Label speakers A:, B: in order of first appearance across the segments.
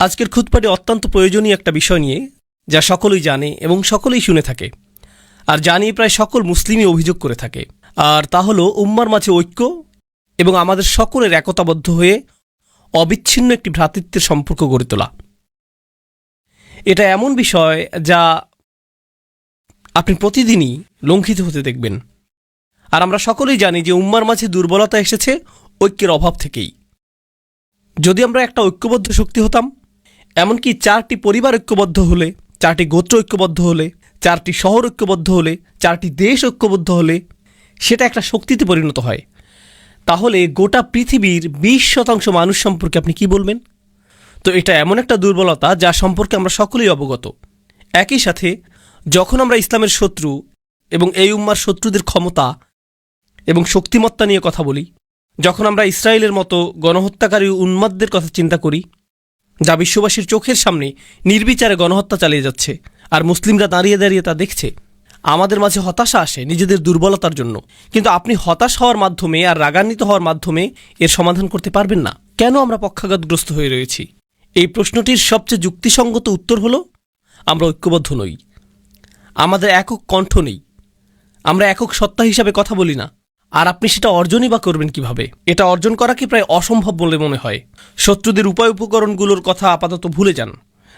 A: আজকের খুতবাটি অত্যন্ত প্রয়োজনীয় একটা বিষয় নিয়ে, যা সকলেই জানে এবং সকলেই শুনে থাকে, আর জানিয়ে প্রায় সকল মুসলিমই অভিযোগ করে থাকে। আর তা হলো উম্মার মাঝে ঐক্য এবং আমাদের সকলের একতাবদ্ধ হয়ে অবিচ্ছিন্ন একটি ভ্রাতৃত্বের সম্পর্ক গড়ে তোলা। এটা এমন বিষয় যা আপনি প্রতিদিনই লঙ্ঘিত হতে দেখবেন। আর আমরা সকলেই জানি যে উম্মার মাঝে দুর্বলতা এসেছে ঐক্যের অভাব থেকেই। যদি আমরা একটা ঐক্যবদ্ধ শক্তি হতাম, এমনকি 4টি পরিবার ঐক্যবদ্ধ হলে, 4টি গোত্র ঐক্যবদ্ধ হলে, 4টি শহর ঐক্যবদ্ধ হলে, 4টি দেশ ঐক্যবদ্ধ হলে সেটা একটা শক্তিতে পরিণত হয়, তাহলে গোটা পৃথিবীর 20% মানুষ সম্পর্কে আপনি কি বলবেন? তো এটা এমন একটা দুর্বলতা যা সম্পর্কে আমরা সকলেই অবগত। একই সাথে যখন আমরা ইসলামের শত্রু এবং এই উম্মার শত্রুদের ক্ষমতা এবং শক্তিমত্তা নিয়ে কথা বলি, যখন আমরা ইসরায়েলের মতো গণহত্যাকারী উন্মাদদের কথা চিন্তা করি, যা বিশ্ববাসীর চোখের সামনে নির্বিচারে গণহত্যা চালিয়ে যাচ্ছে, আর মুসলিমরা দাঁড়িয়ে দাঁড়িয়ে তা দেখছে, আমাদের মাঝে হতাশা আসে নিজেদের দুর্বলতার জন্য। কিন্তু আপনি হতাশ হওয়ার মাধ্যমে আর রাগান্বিত হওয়ার মাধ্যমে এর সমাধান করতে পারবেন না। কেন আমরা পক্ষাঘাতগ্রস্ত হয়ে রয়েছি? এই প্রশ্নটির সবচেয়ে যুক্তিসঙ্গত উত্তর হলো, আমরা ঐক্যবদ্ধ নই, আমাদের একক কণ্ঠ নেই, আমরা একক সত্তা হিসাবে কথা বলি না। আর আপনি সেটা অর্জনই বা করবেন কিভাবে? এটা অর্জন করাকে প্রায় অসম্ভব বলে মনে হয়। শত্রুদের উপায় উপকরণগুলোর কথা আপাতত ভুলে যান।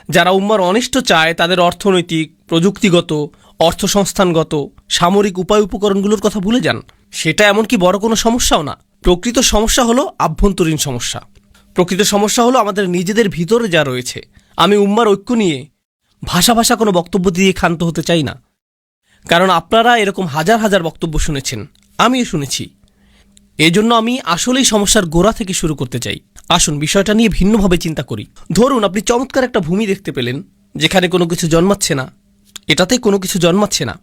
A: যারা উম্মার অনিষ্ট চায় তাদের অর্থনৈতিক, প্রযুক্তিগত, অর্থসংস্থানগত, সামরিক উপায় উপকরণগুলোর কথা ভুলে যান। সেটা এমনকি বড় কোনো সমস্যাও না। প্রকৃত সমস্যা হলো আভ্যন্তরীণ সমস্যা। প্রকৃত সমস্যা হলো আমাদের নিজেদের ভিতরে যা রয়েছে। আমি উম্মার ঐক্য নিয়ে ভাষা কোনো বক্তব্য দিয়ে ক্ষান্ত হতে চাই না, কারণ আপনারা এরকম হাজার হাজার বক্তব্য শুনেছেন, আমিও শুনেছি। এজন্য আমি আসলেই সমস্যার গোড়া থেকে শুরু করতে চাই। আসুন বিষয়টা নিয়ে ভিন্নভাবে চিন্তা করি। ধরুন আপনি চমৎকার একটা ভূমি দেখতে পেলেন, যেখানে কোনো কিছু জন্মাচ্ছে না, এটাতে কোনো কিছু জন্মাচ্ছে না।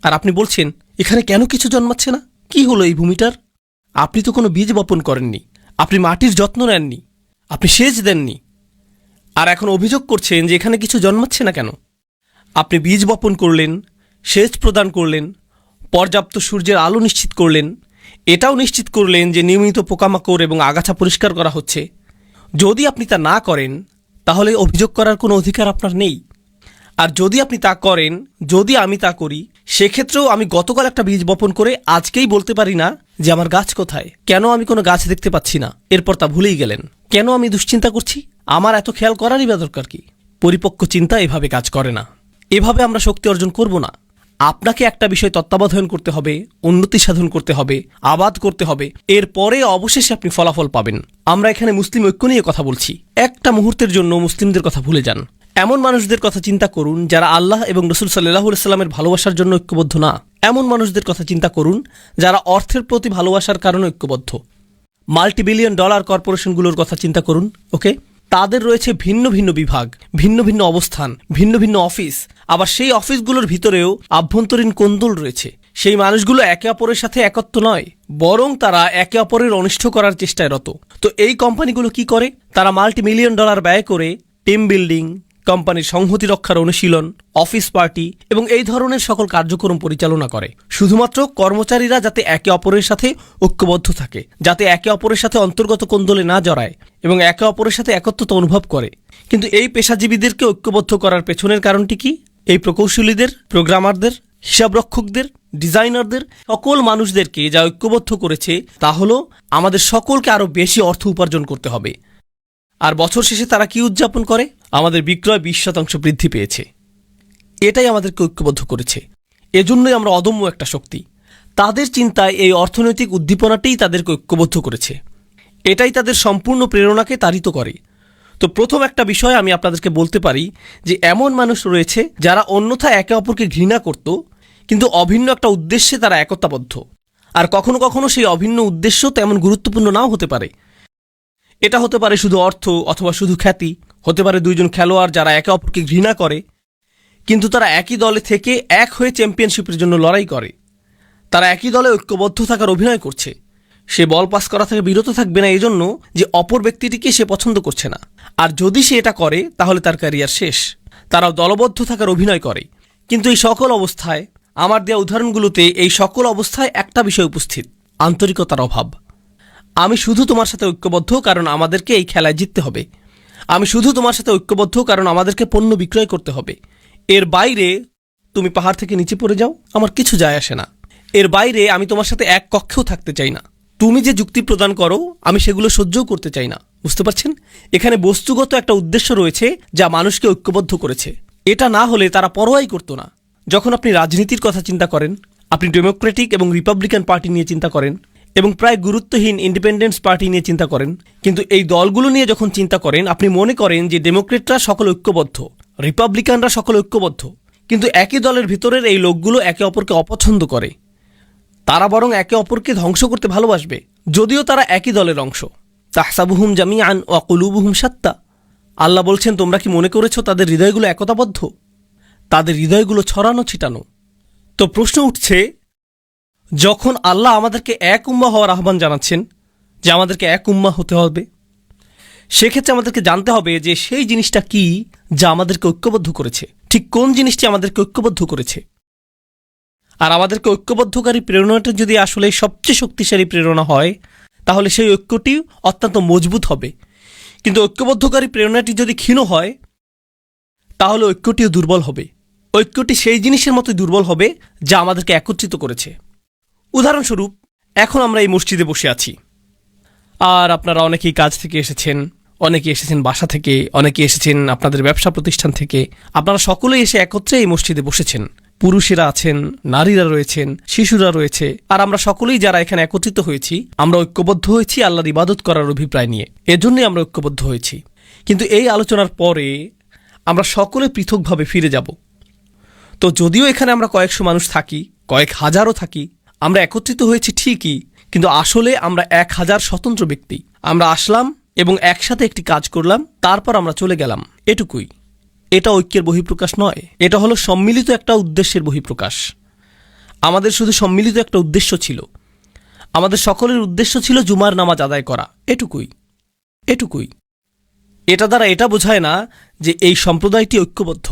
A: আর আপনি বলছেন, এখানে কেন কিছু জন্মাচ্ছে না? কি হলো এই ভূমিটার? আপনি তো কোনো বীজ বপন করেননি, আপনি মাটির যত্ন নেননি, আপনি সেচ দেননি, আর এখন অভিযোগ করছেন যে এখানে কিছু জন্মাচ্ছে না কেন? আপনি বীজ বপন করলেন, সেচ প্রদান করলেন, পর্যাপ্ত সূর্যের আলো নিশ্চিত করলেন, এটাও নিশ্চিত করলেন যে নিয়মিত পোকামাকড় এবং আগাছা পরিষ্কার করা হচ্ছে। যদি আপনি তা না করেন, তাহলে অভিযোগ করার কোনো অধিকার আপনার নেই। আর যদি আপনি তা করেন, যদি আমি তা করি, সেক্ষেত্রেও আমি গতকাল একটা বীজ বপন করে আজকেই বলতে পারি না যে আমার গাছ কোথায়, কেন আমি কোনো গাছ দেখতে পাচ্ছি না, এরপর তা ভুলেই গেলেন। কেন আমি দুশ্চিন্তা করছি? আমার এত খেয়াল করারই বা দরকার কি? পরিপক্ক চিন্তা এভাবে কাজ করে না। এভাবে আমরা শক্তি অর্জন করব না। আপনাকে একটা বিষয় তত্ত্বাবধান করতে হবে, উন্নতি সাধন করতে হবে, আবাদ করতে হবে, এরপরে অবশেষে আপনি ফলাফল পাবেন। আমরা এখানে মুসলিম ঐক্য নিয়ে কথা বলছি। একটা মুহূর্তের জন্য মুসলিমদের কথা ভুলে যান। এমন মানুষদের কথা চিন্তা করুন যারা আল্লাহ এবং রসুল সাল্লাল্লাহু আলাইহি সাল্লামের ভালোবাসার জন্য ঐক্যবদ্ধ না। এমন মানুষদের কথা চিন্তা করুন যারা অর্থের প্রতি ভালোবাসার কারণে ঐক্যবদ্ধ। মাল্টিবিলিয়ন ডলার কর্পোরেশনগুলোর কথা চিন্তা করুন। ওকে, তাদের রয়েছে ভিন্ন ভিন্ন বিভাগ, ভিন্ন ভিন্ন অবস্থান, ভিন্ন ভিন্ন অফিস। আবার সেই অফিসগুলোর ভিতরেও আভ্যন্তরীণ কোন্দল রয়েছে। সেই মানুষগুলো একে অপরের সাথে একত্র নয়, বরং তারা একে অপরের অনিষ্ট করার চেষ্টায় রত। তো এই কোম্পানিগুলো কি করে? তারা মাল্টিমিলিয়ন ডলার ব্যয় করে টিম বিল্ডিং, কোম্পানির সংহতি রক্ষার অনুশীলন, অফিস পার্টি এবং এই ধরনের সকল কার্যক্রম পরিচালনা করে, শুধুমাত্র কর্মচারীরা যাতে একে অপরের সাথে ঐক্যবদ্ধ থাকে, যাতে একে অপরের সাথে অন্তর্গত কোন্দলে না জড়ায় এবং একে অপরের সাথে একত্রতা অনুভব করে। কিন্তু এই পেশাজীবীদেরকে ঐক্যবদ্ধ করার পেছনের কারণটি কি? এই প্রকৌশলীদের, প্রোগ্রামারদের, হিসাবরক্ষকদের, ডিজাইনারদের, সকল মানুষদেরকে যা ঐক্যবদ্ধ করেছে তা হলো আমাদের সকলকে আরও বেশি অর্থ উপার্জন করতে হবে। আর বছর শেষে তারা কি উদযাপন করে? আমাদের বিক্রয় 20% বৃদ্ধি পেয়েছে। এটাই আমাদেরকে ঐক্যবদ্ধ করেছে। এজন্যই আমরা অদম্য একটা শক্তি। তাদের চিন্তায় এই অর্থনৈতিক উদ্দীপনাটাই তাদেরকে ঐক্যবদ্ধ করেছে। এটাই তাদের সম্পূর্ণ প্রেরণাকে তাড়িত করে। তো প্রথম একটা বিষয় আমি আপনাদেরকে বলতে পারি যে এমন মানুষ রয়েছে যারা অন্যথা একে অপরকে ঘৃণা করত, কিন্তু অভিন্ন একটা উদ্দেশ্যে তারা একতাবদ্ধ। আর কখনো কখনো সেই অভিন্ন উদ্দেশ্য তেমন গুরুত্বপূর্ণ নাও হতে পারে। এটা হতে পারে শুধু অর্থ অথবা শুধু খ্যাতি, হতে পারে দুইজন খেলোয়াড় যারা একে অপরকে ঘৃণা করে, কিন্তু তারা একই দলে থেকে এক হয়ে চ্যাম্পিয়নশিপের জন্য লড়াই করে। তারা একই দলে ঐক্যবদ্ধ থাকার অভিনয় করছে। সে বল পাস করা থেকে বিরত থাকবে না এজন্য যে অপর ব্যক্তিটিকে সে পছন্দ করছে না। আর যদি সে এটা করে তাহলে তার ক্যারিয়ার শেষ। তারাও দলবদ্ধ থাকার অভিনয় করে। কিন্তু এই সকল অবস্থায়, আমার দেওয়া উদাহরণগুলোতে এই সকল অবস্থায় একটা বিষয় উপস্থিত: আন্তরিকতার অভাব। আমি শুধু তোমার সাথে ঐক্যবদ্ধ কারণ আমাদেরকে এই খেলায় জিততে হবে। আমি শুধু তোমার সাথে ঐক্যবদ্ধ কারণ আমাদেরকে পণ্য বিক্রয় করতে হবে। এর বাইরে তুমি পাহাড় থেকে নিচে পড়ে যাও, আমার কিছু যায় আসে না। এর বাইরে আমি তোমার সাথে এক কক্ষেও থাকতে চাই না। তুমি যে যুক্তি প্রদান করো আমি সেগুলো সহ্যও করতে চাই না। বুঝতে পারছেন? এখানে বস্তুগত একটা উদ্দেশ্য রয়েছে যা মানুষকে ঐক্যবদ্ধ করেছে। এটা না হলে তারা পরোয়াই করতো না। যখন আপনি রাজনীতির কথা চিন্তা করেন, আপনি ডেমোক্রেটিক এবং রিপাবলিকান পার্টি নিয়ে চিন্তা করেন এবং প্রায় গুরুত্বহীন ইন্ডিপেন্ডেন্স পার্টি নিয়ে চিন্তা করেন, কিন্তু এই দলগুলো নিয়ে যখন চিন্তা করেন আপনি মনে করেন যে ডেমোক্রেটরা সকল ঐক্যবদ্ধ, রিপাবলিকানরা সকল ঐক্যবদ্ধ, কিন্তু একই দলের ভিতরের এই লোকগুলো একে অপরকে অপছন্দ করে। তারা বরং একে অপরকে ধ্বংস করতে ভালোবাসবে, যদিও তারা একই দলের অংশ। তাহসাবুহুম জামিআন ওয়া কুলুবুহুম শাত্তা। আল্লাহ বলছেন, তোমরা কি মনে করেছো তাদের হৃদয়গুলো একতাবদ্ধ? তাদের হৃদয়গুলো ছড়ানো ছিটানো। তো প্রশ্ন উঠছে, যখন আল্লাহ আমাদেরকে এক উম্মাহ হওয়ার আহ্বান জানাচ্ছেন যে আমাদেরকে এক উম্মাহ হতে হবে, সেক্ষেত্রে আমাদেরকে জানতে হবে যে সেই জিনিসটা কি যা আমাদেরকে ঐক্যবদ্ধ করেছে। ঠিক কোন জিনিসটি আমাদেরকে ঐক্যবদ্ধ করেছে? আর আমাদেরকে ঐক্যবদ্ধকারী প্রেরণাটা যদি আসলে সবচেয়ে শক্তিশালী প্রেরণা হয়, তাহলে সেই ঐক্যটি অত্যন্ত মজবুত হবে। কিন্তু ঐক্যবদ্ধকারী প্রেরণাটি যদি ক্ষীণ হয়, তাহলে ঐক্যটিও দুর্বল হবে। ঐক্যটি সেই জিনিসের মতোই দুর্বল হবে যা আমাদেরকে একত্রিত করেছে। উদাহরণস্বরূপ, এখন আমরা এই মসজিদে বসে আছি, আর আপনারা অনেকেই কাজ থেকে এসেছেন, অনেকে এসেছেন বাসা থেকে, অনেকে এসেছেন আপনাদের ব্যবসা প্রতিষ্ঠান থেকে। আপনারা সকলেই এসে একত্রে এই মসজিদে বসেছেন। পুরুষেরা আছেন, নারীরা রয়েছেন, শিশুরা রয়েছে, আর আমরা সকলেই যারা এখানে একত্রিত হয়েছি, আমরা ঐক্যবদ্ধ হয়েছি আল্লাহর ইবাদত করার অভিপ্রায় নিয়ে। এজন্যই আমরা ঐক্যবদ্ধ হয়েছি। কিন্তু এই আলোচনার পরে আমরা সকলে পৃথকভাবে ফিরে যাব। তো যদিও এখানে আমরা কয়েকশো মানুষ থাকি, কয়েক হাজারও থাকি, আমরা একত্রিত হয়েছি ঠিকই, কিন্তু আসলে আমরা 1000 স্বতন্ত্র ব্যক্তি। আমরা আসলাম এবং একসাথে একটি কাজ করলাম, তারপর আমরা চলে গেলাম, এটুকুই। এটা ঐক্যের বহিঃপ্রকাশ নয়, এটা হলো সম্মিলিত একটা উদ্দেশ্যের বহিঃপ্রকাশ। আমাদের শুধু সম্মিলিত একটা উদ্দেশ্য ছিল, আমাদের সকলের উদ্দেশ্য ছিল জুমার নামাজ আদায় করা, এটুকুই। এটা দ্বারা এটা বোঝায় না যে এই সম্প্রদায়টি ঐক্যবদ্ধ,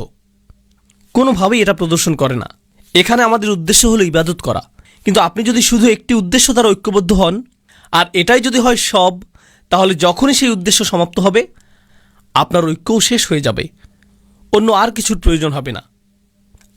A: কোনোভাবেই এটা প্রদর্শন করে না। এখানে আমাদের উদ্দেশ্য হলো ইবাদত করা। কিন্তু আপনি যদি শুধু একটি উদ্দেশ্য দ্বারা ঐক্যবদ্ধ হন, আর এটাই যদি হয় সব, তাহলে যখনই সেই উদ্দেশ্য সমাপ্ত হবে আপনার ঐক্যও শেষ হয়ে যাবে, অন্য আর কিছুর প্রয়োজন হবে না।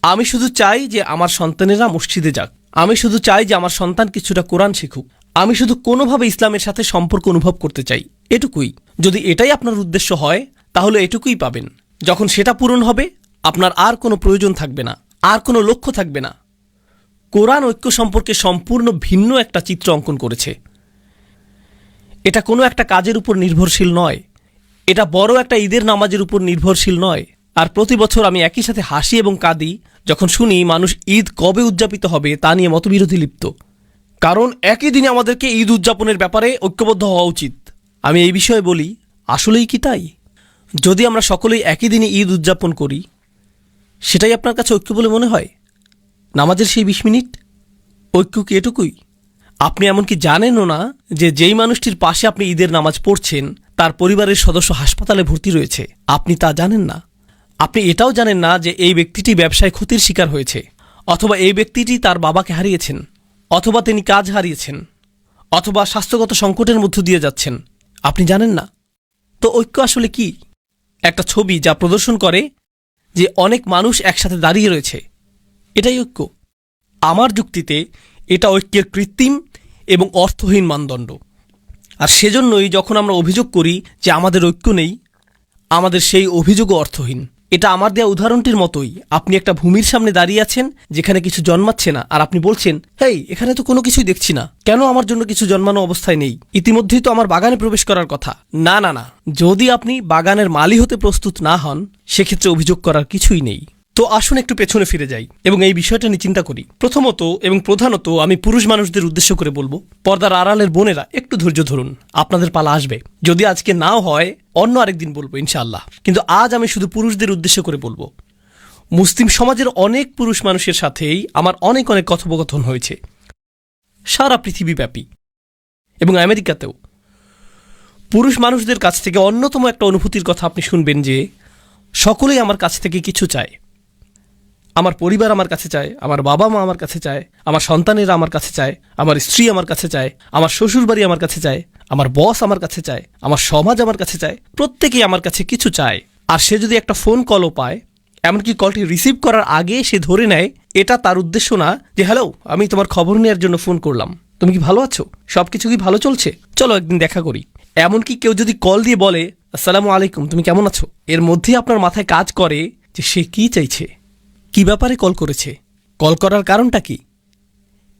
A: আমি শুধু চাই যে আমার সন্তানেরা মসজিদে যাক, আমি শুধু চাই যে আমার সন্তান কিছুটা কোরআন শিখুক, আমি শুধু কোনোভাবে ইসলামের সাথে সম্পর্ক অনুভব করতে চাই, এটুকুই। যদি এটাই আপনার উদ্দেশ্য হয় তাহলে এটুকুই পাবেন। যখন সেটা পূরণ হবে আপনার আর কোনো প্রয়োজন থাকবে না, আর কোনো লক্ষ্য থাকবে না। কোরআন ঐক্য সম্পর্কে সম্পূর্ণ ভিন্ন একটা চিত্র অঙ্কন করেছে। এটা কোনো একটা কাজের উপর নির্ভরশীল নয়, এটা বড় একটা ঈদের নামাজের উপর নির্ভরশীল নয়। আর প্রতি বছর আমি একই সাথে হাসি এবং কাঁদি যখন শুনি মানুষ ঈদ কবে উদযাপিত হবে তা নিয়ে মতবিরোধী লিপ্ত। কারণ একই দিনে আমাদেরকে ঈদ উদযাপনের ব্যাপারে ঐক্যবদ্ধ হওয়া উচিত। আমি এই বিষয়ে বলি, আসলেই কি তাই? যদি আমরা সকলেই একই দিনে ঈদ উদযাপন করি, সেটাই আপনার কাছে ঐক্য বলে মনে হয়? নামাজের সেই 20 মিনিট ঐক্য কি এটুকুই? আপনি এমনকি জানেনও না যে যেই মানুষটির পাশে আপনি ঈদের নামাজ পড়ছেন তার পরিবারের সদস্য হাসপাতালে ভর্তি রয়েছে, আপনি তা জানেন না। আপনি এটাও জানেন না যে এই ব্যক্তিটি ব্যবসায় ক্ষতির শিকার হয়েছে, অথবা এই ব্যক্তিটি তার বাবাকে হারিয়েছেন, অথবা তিনি কাজ হারিয়েছেন, অথবা স্বাস্থ্যগত সংকটের মধ্য দিয়ে যাচ্ছেন, আপনি জানেন না। তো ঐক্য আসলে কি? একটা ছবি যা প্রদর্শন করে যে অনেক মানুষ একসাথে দাঁড়িয়ে রয়েছে, এটাই ঐক্য। আমার যুক্তিতে এটা ঐক্যের কৃত্রিম এবং অর্থহীন মানদণ্ড। আর সেজন্যই যখন আমরা অভিযোগ করি যে আমাদের ঐক্য নেই, আমাদের সেই অভিযোগও অর্থহীন। এটা আমার দেওয়া উদাহরণটির মতোই। আপনি একটা ভূমির সামনে দাঁড়িয়ে আছেন যেখানে কিছু জন্মাচ্ছে না, আর আপনি বলছেন, হেই, এখানে তো কোনো কিছুই দেখছি না, কেন আমার জন্য কিছু জন্মানো অবস্থায় নেই? ইতিমধ্যেই তো আমার বাগানে প্রবেশ করার কথা। না না না, যদি আপনি বাগানের মালি হতে প্রস্তুত না হন, সেক্ষেত্রে অভিযোগ করার কিছুই নেই। তো আসুন একটু পেছনে ফিরে যাই এবং এই বিষয়টা নিয়ে চিন্তা করি। প্রথমত এবং প্রধানত আমি পুরুষ মানুষদের উদ্দেশ্য করে বলবো, পর্দার আড়ালের বোনেরা একটু ধৈর্য ধরুন, আপনাদের পালা আসবে। যদি আজকে নাও হয়, অন্য আরেকদিন বলবো ইনশাআল্লাহ। কিন্তু আজ আমি শুধু পুরুষদের উদ্দেশ্য করে বলবো। মুসলিম সমাজের অনেক পুরুষ মানুষের সাথেই আমার অনেক কথোপকথন হয়েছে, সারা পৃথিবীব্যাপী এবং আমেরিকাতেও। পুরুষ মানুষদের কাছ থেকে অন্যতম একটা অনুভূতির কথা আপনি শুনবেন যে সকলেই আমার কাছ থেকে কিছু চায়। আমার পরিবার আমার কাছে চায়, আমার বাবা মা আমার কাছে চায়, আমার সন্তানেরা আমার কাছে চায়, আমার স্ত্রী আমার কাছে চায়, আমার শ্বশুরবাড়ি আমার কাছে চায়, আমার বস আমার কাছে চায়, আমার সমাজ আমার কাছে চায়, প্রত্যেকেই আমার কাছে কিছু চায়। আর সে যদি একটা ফোন কলও পায়, এমনকি কলটি রিসিভ করার আগে সে ধরে নেয় এটা তার উদ্দেশ্য না যে হ্যালো, আমি তোমার খবর নেওয়ার জন্য ফোন করলাম, তুমি কি ভালো আছো, সব কিছু কি ভালো চলছে, চলো একদিন দেখা করি। এমনকি কেউ যদি কল দিয়ে বলে আসসালামু আলাইকুম, তুমি কেমন আছো, এর মধ্যে আপনার মাথায় কাজ করে যে সে কি চাইছে, কি ব্যাপারে কল করেছে, কল করার কারণটা কি।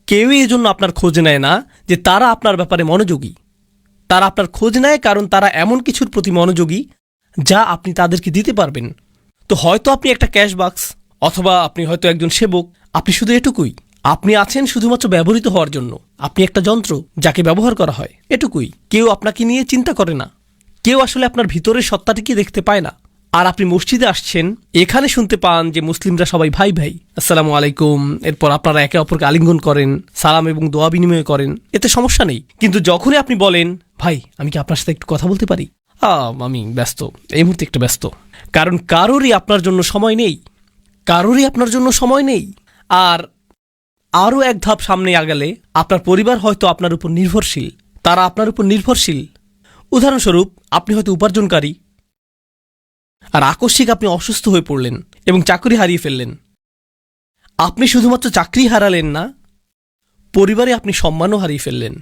A: কেউই এজন্য আপনার খোঁজ নেয় না যে তারা আপনার ব্যাপারে মনোযোগী। তারা আপনার খোঁজ নেয় কারণ তারা এমন কিছুর প্রতি মনোযোগী যা আপনি তাদেরকে দিতে পারবেন। তো হয়তো আপনি একটা ক্যাশ বাক্স, অথবা আপনি হয়তো একজন সেবক, আপনি শুধু এটুকুই। আপনি আছেন শুধুমাত্র ব্যবহৃত হওয়ার জন্য। আপনি একটা যন্ত্র যাকে ব্যবহার করা হয়, এটুকুই। কেউ আপনাকে নিয়ে চিন্তা করে না, কেউ আসলে আপনার ভিতরের সত্তাটিকে দেখতে পায় না। আর আপনি মসজিদে আসছেন, এখানে শুনতে পান যে মুসলিমরা সবাই ভাই ভাই, আসসালামু আলাইকুম, এরপর আপনারা একে অপরকে আলিঙ্গন করেন, সালাম এবং দোয়া বিনিময় করেন, এতে সমস্যা নেই। কিন্তু যখনই আপনি বলেন ভাই আমি কি আপনার সাথে একটু কথা বলতে পারি, আমি ব্যস্ত, এই মুহূর্তে একটু ব্যস্ত, কারণ কারোরই আপনার জন্য সময় নেই, কারোরই আপনার জন্য সময় নেই। আর আরও এক ধাপ সামনে আগালে আপনার পরিবার হয়তো আপনার উপর নির্ভরশীল, তারা আপনার উপর নির্ভরশীল। উদাহরণস্বরূপ, আপনি হয়তো উপার্জনকারী, আর আকস্মিক আপনি অসুস্থ হয়ে পড়লেন এবং চাকরি হারিয়ে ফেললেন। আপনি শুধুমাত্র চাকরি হারালেন না, পরিবারে আপনি সম্মানও হারিয়ে ফেললেন।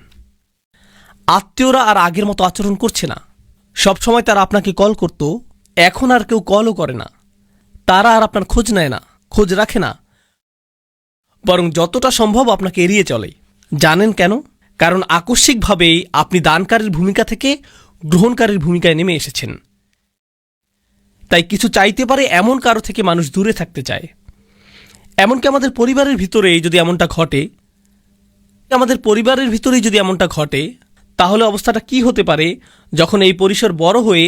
A: আত্মীয়রা আর আগের মতো আচরণ করছে না। সবসময় তারা আপনাকে কল করত, এখন আর কেউ কলও করে না। তারা আর আপনার খোঁজ নেয় না, খোঁজ রাখে না, বরং যতটা সম্ভব আপনাকে এড়িয়ে চলে। জানেন কেন? কারণ আকস্মিকভাবেই আপনি দানকারীর ভূমিকা থেকে গ্রহণকারীর ভূমিকায় নেমে এসেছেন। তাই কিছু চাইতে পারে এমন কারো থেকে মানুষ দূরে থাকতে চায়। এমনকি আমাদের পরিবারের ভিতরেই যদি এমনটা ঘটে, তাহলে অবস্থাটা কি হতে পারে যখন এই পরিসর বড় হয়ে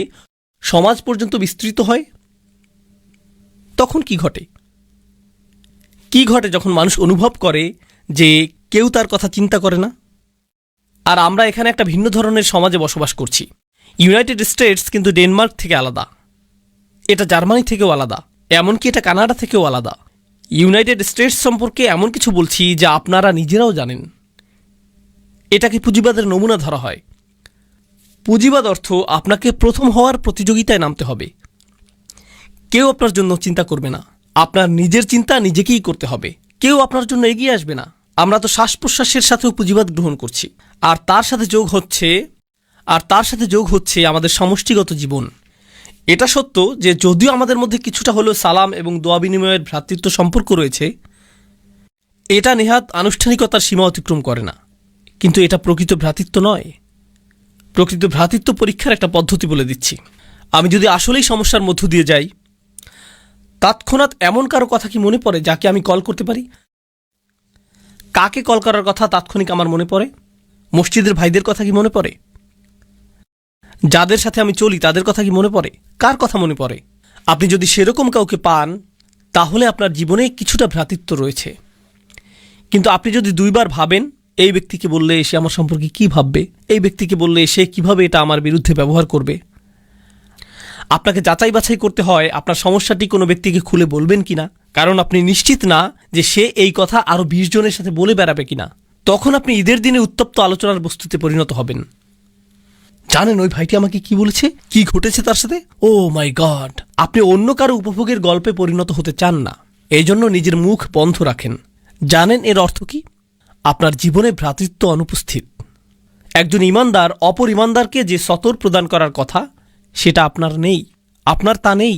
A: সমাজ পর্যন্ত বিস্তৃত হয়? তখন কি ঘটে যখন মানুষ অনুভব করে যে কেউ তার কথা চিন্তা করে না? আর আমরা এখানে একটা ভিন্ন ধরনের সমাজে বসবাস করছি। ইউনাইটেড স্টেটস কিন্তু ডেনমার্ক থেকে আলাদা, এটা জার্মানি থেকেও আলাদা, এমনকি এটা কানাডা থেকেও আলাদা। ইউনাইটেড স্টেটস সম্পর্কে এমন কিছু বলছি যা আপনারা নিজেরাও জানেন। এটাকে পুঁজিবাদের নমুনা ধরা হয়। পুঁজিবাদ অর্থ আপনাকে প্রথম হওয়ার প্রতিযোগিতায় নামতে হবে। কেউ আপনার জন্য চিন্তা করবে না, আপনার নিজের চিন্তা নিজেকেই করতে হবে। কেউ আপনার জন্য এগিয়ে আসবে না। আমরা তো শ্বাস প্রশ্বাসের সাথেও পুঁজিবাদ গ্রহণ করছি, আর তার সাথে যোগ হচ্ছে আমাদের সমষ্টিগত জীবন। এটা সত্য যে যদিও আমাদের মধ্যে কিছুটা হলেও সালাম এবং দোয়া বিনিময়ের ভ্রাতৃত্ব সম্পর্ক রয়েছে, এটা নেহাত আনুষ্ঠানিকতার সীমা অতিক্রম করে না। কিন্তু এটা প্রকৃত ভ্রাতৃত্ব নয়। প্রকৃত ভ্রাতৃত্ব পরীক্ষার একটা পদ্ধতি বলে দিচ্ছি। আমি যদি আসলেই সমস্যার মধ্য দিয়ে যাই, তৎক্ষণাৎ এমন কারো কথা কি মনে পড়ে যাকে আমি কল করতে পারি? কাকে কল করার কথা তাৎক্ষণিক আমার মনে পড়ে? মসজিদের ভাইদের কথা কি মনে পড়ে? যাদের সাথে আমি চলি তাদের কথা কি মনে পড়ে? কার কথা মনে পড়ে? আপনি যদি সেরকম কাউকে পান, তাহলে আপনার জীবনে কিছুটা ভ্রাতৃত্ব রয়েছে। কিন্তু আপনি যদি দুইবার ভাবেন এই ব্যক্তিকে বললে সে আমার সম্পর্কে কি ভাববে, এই ব্যক্তিকে বললে সে কিভাবে এটা আমার বিরুদ্ধে ব্যবহার করবে, আপনাকে যাচাই বাছাই করতে হয় আপনার সমস্যাটি কোনো ব্যক্তিকে খুলে বলবেন কিনা, কারণ আপনি নিশ্চিত না যে সে এই কথা আরও 20 জনের সাথে বলে বেড়াবে কিনা। তখন আপনি ঈদের দিনে উত্তপ্ত আলোচনার বস্তুতে পরিণত হবেন। জানেন ওই ভাইটি আমাকে কি বলেছে, কি ঘটেছে তার সাথে? ও মাই গড! আপনি অন্য কারো উপভোগের গল্পে পরিণত হতে চান না, এই জন্য নিজের মুখ বন্ধ রাখেন। জানেন এর অর্থ কি? আপনার জীবনে ভ্রাতৃত্ব অনুপস্থিত। একজন ইমানদার অপর ইমানদারকে যে সতর প্রদান করার কথা, সেটা আপনার নেই, আপনার তা নেই।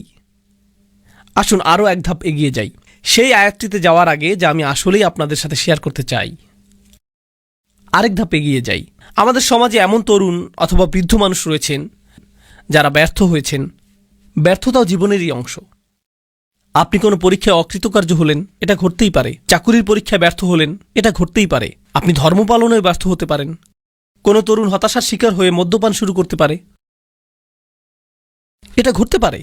A: আসুন আরও এক ধাপ এগিয়ে যাই, সেই আয়াতটিতে যাওয়ার আগে যা আমি আসলেই আপনাদের সাথে শেয়ার করতে চাই। আরেক ধাপ এগিয়ে যাই। আমাদের সমাজে এমন তরুণ অথবা বৃদ্ধ মানুষ রয়েছেন যারা ব্যর্থ হয়েছেন। ব্যর্থতাও জীবনেরই অংশ। আপনি কোনো পরীক্ষায় অকৃতকার্য হলেন, এটা ঘটতেই পারে। চাকুরির পরীক্ষায় ব্যর্থ হলেন, এটা ঘটতেই পারে। আপনি ধর্ম পালনেও ব্যর্থ হতে পারেন। কোনো তরুণ হতাশার শিকার হয়ে মদ্যপান শুরু করতে পারে, এটা ঘটতে পারে।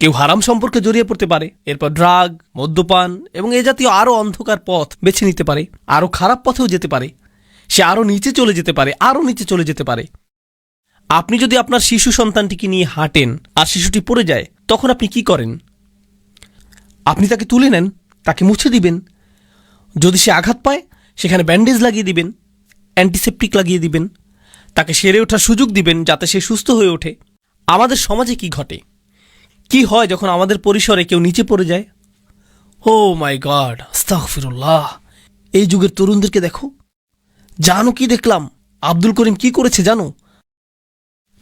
A: কেউ হারাম সম্পর্কে জড়িয়ে পড়তে পারে, এরপর ড্রাগ, মদ্যপান এবং এ জাতীয় আরও অন্ধকার পথ বেছে নিতে পারে, আরও খারাপ পথেও যেতে পারে। সে আরও নিচে চলে যেতে পারে। আপনি যদি আপনার শিশু সন্তানটিকে নিয়ে হাঁটেন আর শিশুটি পড়ে যায়, তখন আপনি কি করেন? আপনি তাকে তুলে নেন, তাকে মুছে দিবেন। যদি সে আঘাত পায়, সেখানে ব্যান্ডেজ লাগিয়ে দিবেন, অ্যান্টিসেপটিক লাগিয়ে দিবেন। তাকে সেরে ওঠার সুযোগ দিবেন যাতে সে সুস্থ হয়ে ওঠে। আমাদের সমাজে কি ঘটে, কি হয় যখন আমাদের পরিসরে কেউ নিচে পড়ে যায়? ও মাই গড, আস্তাগফিরুল্লাহ। এই যুগের তরুণদেরকে দেখো, জানো কি দেখলাম? আব্দুল করিম কি করেছে জানো?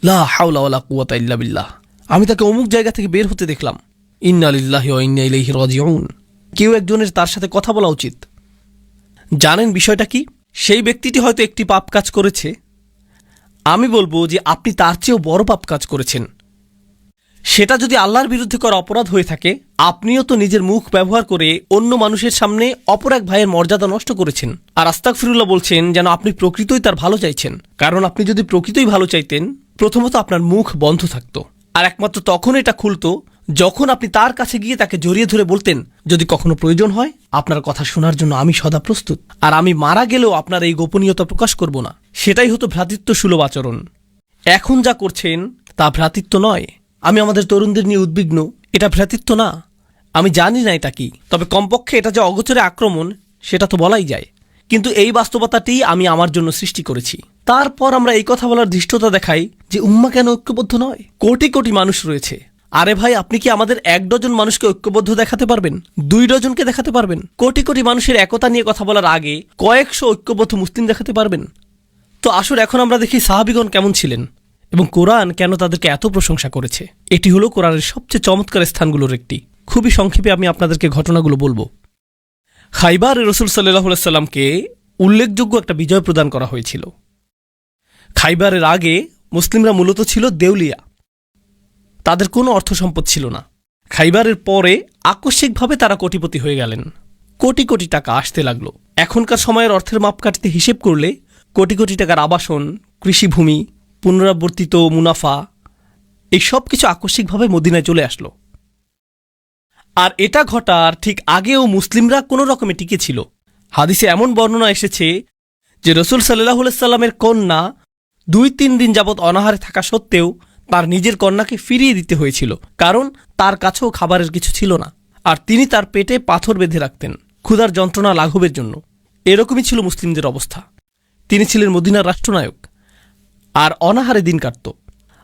A: লা হাওলা ওয়ালা কুওয়াতা ইল্লা বিল্লাহ। আমি তাকে অমুক জায়গা থেকে বের হতে দেখলাম। ইন্না লিল্লাহি ওয়া ইন্না ইলাইহি রাজিউন। কেউ একজনের তার সাথে কথা বলা উচিত। জানেন বিষয়টা কি? সেই ব্যক্তিটি হয়তো একটি পাপ কাজ করেছে, আমি বলবো যে আপনি তার চেয়েও বড় পাপ কাজ করেছেন। সেটা যদি আল্লাহর বিরুদ্ধে করা অপরাধ হয়ে থাকে, আপনিও তো নিজের মুখ ব্যবহার করে অন্য মানুষের সামনে অপর এক ভাইয়ের মর্যাদা নষ্ট করেছেন। আর আস্তাগফিরুল্লাহ বলছেন যেন আপনি প্রকৃতই তার ভালো চাইছেন। কারণ আপনি যদি প্রকৃতই ভালো চাইতেন, প্রথমত আপনার মুখ বন্ধ থাকতো, আর একমাত্র তখন এটা খুলতো যখন আপনি তার কাছে গিয়ে তাকে জড়িয়ে ধরে বলতেন, যদি কখনো প্রয়োজন হয় আপনার কথা শোনার জন্য আমি সদা প্রস্তুত, আর আমি মারা গেলেও আপনার এই গোপনীয়তা প্রকাশ করব না। সেটাই হতো ভ্রাতৃত্ব সুলভ আচরণ। এখন যা করছেন তা ভ্রাতৃত্ব নয়। আমি আমাদের তরুণদের নিয়ে উদ্বিগ্ন। এটা ভ্রাতৃত্ব না। আমি জানি না এটা কি, তবে কমপক্ষে এটা যে অগোচরে আক্রমণ সেটা তো বলাই যায়। কিন্তু এই বাস্তবতাটি আমি আমার জন্য সৃষ্টি করেছি। তারপর আমরা এই কথা বলার ধৃষ্টতা দেখাই যে উম্মাহ কেন ঐক্যবদ্ধ নয়? কোটি কোটি মানুষ রয়েছে। আরে ভাই, আপনি কি আমাদের 1 ডজন মানুষকে ঐক্যবদ্ধ দেখাতে পারবেন? 2 ডজনকে দেখাতে পারবেন? কোটি কোটি মানুষের একতা নিয়ে কথা বলার আগে কয়েকশো ঐক্যবদ্ধ মুসলিম দেখাতে পারবেন? তো আসুন এখন আমরা দেখি সাহাবীগণ কেমন ছিলেন এবং কোরআন কেন তাদেরকে এত প্রশংসা করেছে। এটি হলো কোরআনের সবচেয়ে চমৎকার স্থানগুলোর একটি। খুবই সংক্ষেপে আমি আপনাদেরকে ঘটনাগুলো বলবো। খাইবারে রাসূল সাল্লাল্লাহু আলাইহি সাল্লামকে উল্লেখযোগ্য একটা বিজয় প্রদান করা হয়েছিল। খাইবারের আগে মুসলিমরা মূলত ছিল দেউলিয়া, তাদের কোনো অর্থ সম্পদ ছিল না। খাইবারের পরে আকস্মিকভাবে তারা কোটিপতি হয়ে গেলেন। কোটি কোটি টাকা আসতে লাগলো। এখনকার সময়ের অর্থের মাপকাঠিতে হিসেব করলে কোটি কোটি টাকার আবাসন, কৃষিভূমি, পুনরাবর্তিত মুনাফা, এই সব কিছু আকস্মিকভাবে মদিনায় চলে আসলো। আর এটা ঘটার ঠিক আগেও মুসলিমরা কোনো রকমে টিকে ছিল। হাদিসে এমন বর্ণনা এসেছে যে রাসূল সাল্লাল্লাহু আলাইহি সাল্লামের কন্যা 2-3 দিন যাবৎ অনাহারে থাকা সত্ত্বেও তার নিজের কন্যাকে ফিরিয়ে দিতে হয়েছিল, কারণ তার কাছেও খাবারের কিছু ছিল না, আর তিনি তার পেটে পাথর বেঁধে রাখতেন ক্ষুধার যন্ত্রণা লাঘবের জন্য। এরকমই ছিল মুসলিমদের অবস্থা। তিনি ছিলেন মদিনার রাষ্ট্রনায়ক, আর অনাহারে দিন কাটত।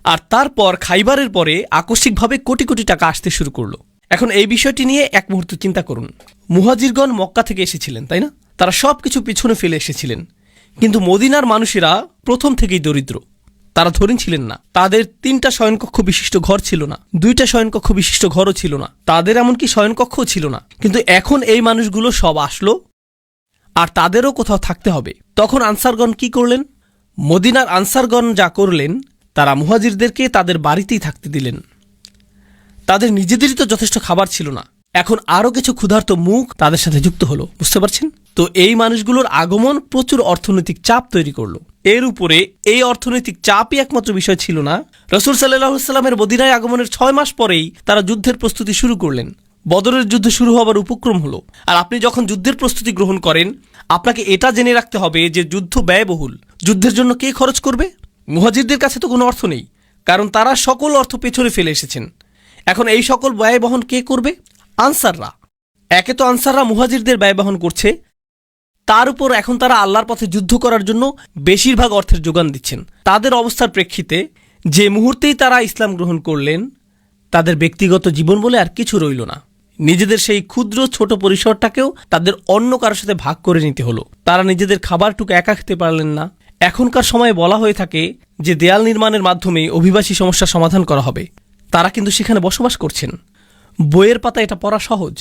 A: আর তারপর খাইবারের পরে আকস্মিকভাবে কোটি কোটি টাকা আসতে শুরু করলো। এখন এই বিষয়টি নিয়ে এক মুহূর্ত চিন্তা করুন। মুহাজিরগণ মক্কা থেকে এসেছিলেন, তাই না? তারা সব কিছু পিছনে ফেলে এসেছিলেন, কিন্তু মদিনার মানুষেরা প্রথম থেকেই দরিদ্র। তারা ধনী ছিলেন না। তাদের 3টা শয়নকক্ষ বিশিষ্ট ঘর ছিল না, 2টা শয়নকক্ষ বিশিষ্ট ঘরও ছিল না, তাদের এমনকি শয়নকক্ষও ছিল না। কিন্তু এখন এই মানুষগুলো সব আসলো, আর তাদেরও কোথাও থাকতে হবে। তখন আনসারগণ কি করলেন? মদিনার আনসারগণ যা করলেন, তারা মুহাজিরদেরকে তাদের বাড়িতেই থাকতে দিলেন। তাদের নিজেদেরই তো যথেষ্ট খাবার ছিল না, এখন আরও কিছু ক্ষুধার্ত মুখ তাদের সাথে যুক্ত হলো। বুঝতে পারছেন তো? এই মানুষগুলোর আগমন প্রচুর অর্থনৈতিক চাপ তৈরি করলো। এর উপরে এই অর্থনৈতিক চাপই একমাত্র বিষয় ছিল না। রাসূল সাল্লাল্লাহু আলাইহি সাল্লামের মদিনায় আগমনের 6 মাস পরেই তারা যুদ্ধের প্রস্তুতি শুরু করলেন। বদরের যুদ্ধ শুরু হবার উপক্রম হলো। আর আপনি যখন যুদ্ধের প্রস্তুতি গ্রহণ করেন, আপনাকে এটা জেনে রাখতে হবে যে যুদ্ধ ব্যয়বহুল। যুদ্ধের জন্য কে খরচ করবে? মুহাজিরদের কাছে তো কোনো অর্থ নেই, কারণ তারা সকল অর্থ পেছনে ফেলে এসেছেন। এখন এই সকল ব্যয় বহন কে করবে? আনসাররা। একে তো আনসাররা মুহাজিরদের ব্যয় বহন করছে, তার উপর এখন তারা আল্লাহর পথে যুদ্ধ করার জন্য বেশিরভাগ অর্থের যোগান দিচ্ছেন। তাদের অবস্থার প্রেক্ষিতে যে মুহূর্তেই তারা ইসলাম গ্রহণ করলেন, তাদের ব্যক্তিগত জীবন বলে আর কিছু রইল না। নিজেদের সেই ক্ষুদ্র ছোট পরিসরটাকেও তাদের অন্য কারোর সাথে ভাগ করে নিতে হলো। তারা নিজেদের খাবারটুকু একা খেতে পারলেন না। এখনকার সময়ে বলা হয়ে থাকে যে দেয়াল নির্মাণের মাধ্যমে অভিবাসী সমস্যার সমাধান করা হবে। তারা কিন্তু সেখানে বসবাস করছেন। বইয়ের পাতা এটা পড়া সহজ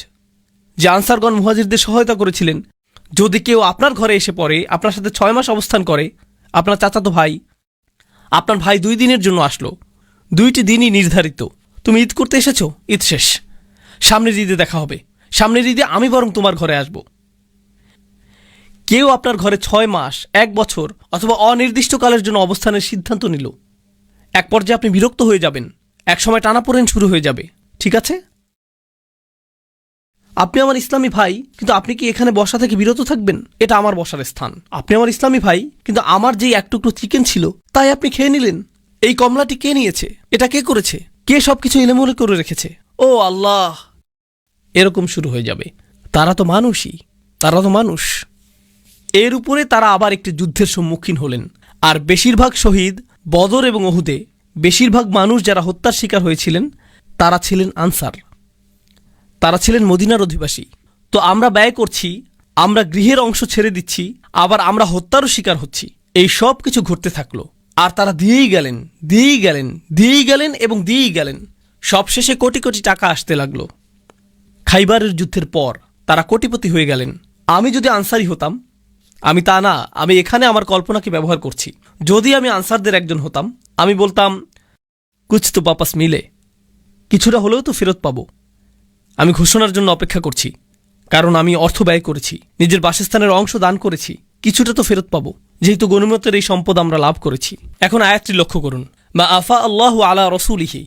A: যে আনসারগণ মুহাজিরদের সহায়তা করেছিলেন। যদি কেউ আপনার ঘরে এসে পড়ে, আপনার সাথে 6 মাস অবস্থান করে, আপনার চাচাতো ভাই, আপনার ভাই 2 দিনের জন্য আসলো, 2টি দিনই নির্ধারিত। তুমি ঈদ করতে এসেছো, ঈদ শেষ, সামনের ঈদে দেখা হবে, সামনের ঈদে আমি বরং তোমার ঘরে আসব। কেউ আপনার ঘরে 6 মাস, 1 বছর অথবা অনির্দিষ্টকালের জন্য অবস্থানের সিদ্ধান্ত নিল। এক পর্যায়ে আপনি বিরক্ত হয়ে যাবেন, এক সময় টানাপোড়েন শুরু হয়ে যাবে। ঠিক আছে, আপনি আমার ইসলামী ভাই, কিন্তু আপনি কি এখানে বসা থেকে বিরত থাকবেন? এটা আমার বসার স্থান। আপনি আমার ইসলামী ভাই, কিন্তু আমার যেই 1 টুকরো চিকেন ছিল তাই আপনি খেয়ে নিলেন। এই কমলাটি কে নিয়েছে? এটা কে করেছে? কে সবকিছু এলোমেলো করে রেখেছে? ও আল্লাহ! এরকম শুরু হয়ে যাবে। তারা তো মানুষই, তারা তো মানুষ। এর উপরে তারা আবার একটি যুদ্ধের সম্মুখীন হলেন। আর বেশিরভাগ শহীদ বদর এবং উহুদে, বেশিরভাগ মানুষ যারা হত্যার শিকার হয়েছিলেন তারা ছিলেন আনসার, তারা ছিলেন মদিনার অধিবাসী। তো আমরা ব্যয় করছি, আমরা গৃহের অংশ ছেড়ে দিচ্ছি, আবার আমরা হত্যারও শিকার হচ্ছি। এই সব কিছু ঘটতে থাকলো, আর তারা দিয়েই গেলেন, দিয়েই গেলেন, দিয়েই গেলেন এবং দিয়েই গেলেন। সবশেষে কোটি কোটি টাকা আসতে লাগলো। খাইবারের যুদ্ধের পর তারা কোটিপতি হয়ে গেলেন। আমি যদি আনসারি হতাম, আমি তা না, আমি এখানে আমার কল্পনাকে ব্যবহার করছি, যদি আমি আনসারদের একজন হতাম, আমি বলতাম কুছ তো বাপাস মিলে, কিছুটা হলেও তো ফেরত পাবো। আমি ঘোষণার জন্য অপেক্ষা করছি, কারণ আমি অর্থ ব্যয় করেছি, নিজের বাসস্থানের অংশ দান করেছি, কিছুটা তো ফেরত পাবো, যেহেতু গনিমতের এই সম্পদ আমরা লাভ করেছি। এখন আয়াতটি লক্ষ্য করুন, মা আফা আল্লাহু আলা রসুলিহি,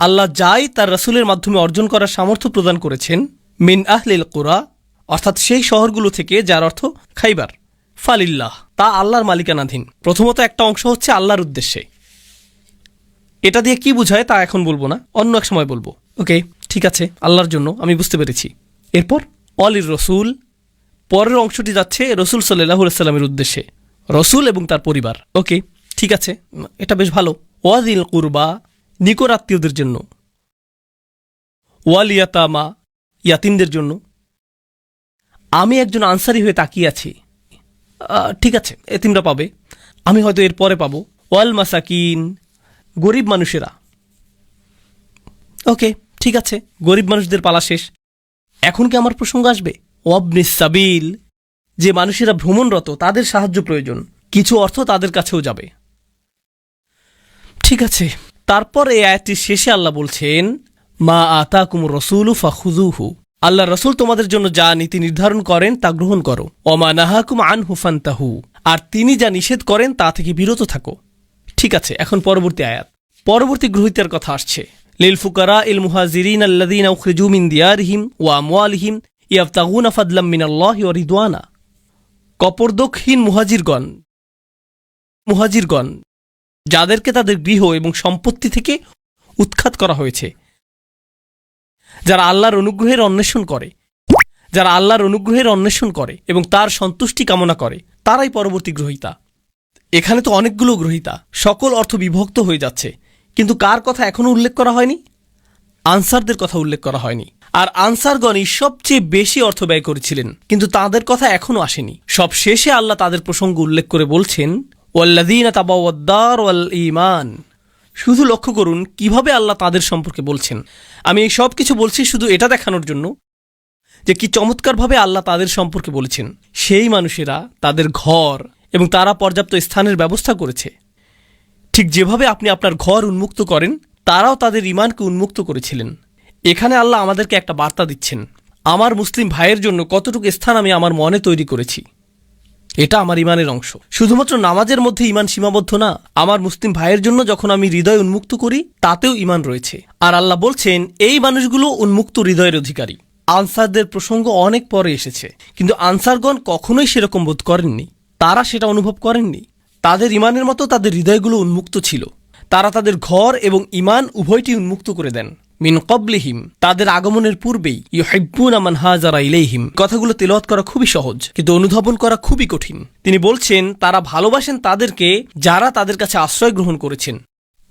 A: আল্লাহ যাই তার রসুলের মাধ্যমে অর্জন করার সামর্থ্য প্রদান করেছেন, মিন আহলিল কুরা, অর্থাৎ সেই শহরগুলো থেকে, যার অর্থ খাইবার, ফালিল্লাহ, তা আল্লাহর মালিকানাধীন। প্রথমত একটা অংশ হচ্ছে আল্লাহর উদ্দেশ্যে। এটা দিয়ে কি বোঝায় তা এখন বলবো না, অন্য এক সময় বলবো। ওকে, ঠিক আছে, আল্লাহর জন্য, আমি বুঝতে পেরেছি। এরপর অলির রসুল, পরের অংশটি যাচ্ছে রসুল সাল্লাল্লাহু আলাইহি সাল্লামের উদ্দেশ্যে, রসুল এবং তার পরিবার। ওকে, ঠিক আছে, এটা বেশ ভালো। ওয়াজিল কুরবা, নিকট আত্মীয়দের জন্য। ওয়াল ইয়াতামা, ইয়াতিমদের জন্য। আমি একজন আনসারি হয়ে তাকিয়ে আছি, ঠিক আছে, এতিমরা পাবে, আমি হয়তো এর পরে পাবো। ওয়াল মাসাকিন, গরিব মানুষেরা। ওকে, ঠিক আছে, গরিব মানুষদের পালা শেষ। এখন কি আমার প্রসঙ্গ আসবে? ওয়াবনিস সাবিল, যে মানুষেরা ভ্রমণরত, তাদের সাহায্য প্রয়োজন, কিছু অর্থ তাদের কাছেও যাবে। ঠিক আছে, তারপর এই আয়াতটির শেষে আল্লাহ বলছেন, মা আতাকুমুর রাসূলু ফাখুযুহু, আল্লাহ রসুল তোমাদের জন্য যা নীতি নির্ধারণ করেন তা গ্রহণ করো। ওমা নাহাকুম আনহু ফান্তাহু, আর তিনি যা নিষেধ করেন তা থেকে বিরত থাকো। ঠিক আছে, এখন পরবর্তী আয়াত, পরবর্তী গ্রহীতার কথা আসছে। লিল ফুকারা ইল মুহাজিরিন আল্লাযীনা উখরিজু মিন দিয়ারিহিম ওয়া আমওয়ালিহিম ইয়াবতাগুনা ফাদলাম মিনাল্লাহি ওয়া রিদওয়ানা, কপরদকহীন মুহাজিরগণ, যাদেরকে তাদের গৃহ এবং সম্পত্তি থেকে উৎখাত করা হয়েছে, যারা আল্লাহর অনুগ্রহের অন্বেষণ করে এবং তার সন্তুষ্টি কামনা করে, তারাই পরবর্তী গ্রহীতা। এখানে তো অনেকগুলো গ্রহীতা, সকল অর্থ বিভক্ত হয়ে যাচ্ছে, কিন্তু কার কথা এখনো উল্লেখ করা হয়নি? আনসারদের কথা উল্লেখ করা হয়নি। আর আনসারগণই সবচেয়ে বেশি অর্থ ব্যয় করেছিলেন, কিন্তু তাদের কথা এখনো আসেনি। সব শেষে আল্লাহ তাদের প্রসঙ্গ উল্লেখ করে বলছেন, ওয়াল্লাযীনা তাবাওয়াদ-দার ওয়াল ঈমান। শুধু লক্ষ্য করুন কিভাবে আল্লাহ তাদের সম্পর্কে বলছেন। আমি এই সব কিছু বলছি শুধু এটা দেখানোর জন্য যে কি চমৎকারভাবে আল্লাহ তাদের সম্পর্কে বলেছেন। সেই মানুষেরা তাদের ঘর এবং তারা পর্যাপ্ত স্থানের ব্যবস্থা করেছে। ঠিক যেভাবে আপনি আপনার ঘর উন্মুক্ত করেন, তারাও তাদের ঈমানকে উন্মুক্ত করেছিলেন। এখানে আল্লাহ আমাদেরকে একটা বার্তা দিচ্ছেন, আমার মুসলিম ভাইয়ের জন্য কতটুকু স্থান আমি আমার মনে তৈরি করেছি, এটা আমার ঈমানের অংশ। শুধুমাত্র নামাজের মধ্যে ঈমান সীমাবদ্ধ না, আমার মুসলিম ভাইয়ের জন্য যখন আমি হৃদয় উন্মুক্ত করি তাতেও ঈমান রয়েছে। আর আল্লাহ বলছেন এই মানুষগুলো উন্মুক্ত হৃদয়ের অধিকারী। আনসারদের প্রসঙ্গ অনেক পরে এসেছে, কিন্তু আনসারগণ কখনোই সেরকম বোধ করেননি, তারা সেটা অনুভব করেননি। তাদের ঈমানের মতো তাদের হৃদয়গুলো উন্মুক্ত ছিল। তারা তাদের ঘর এবং ঈমান উভয়টি উন্মুক্ত করে দেন। মিন ক্বাবলিহিম, তাদের আগমনের পূর্বেই, ইউহিব্বুনা মান হাজারা ইলাইহিম। কথাগুলো তেলাওয়াত করা খুবই সহজ, কিন্তু অনুধাবন করা খুবই কঠিন। তিনি বলছেন তারা ভালোবাসেন তাদেরকে যারা তাদের কাছে আশ্রয় গ্রহণ করেছেন।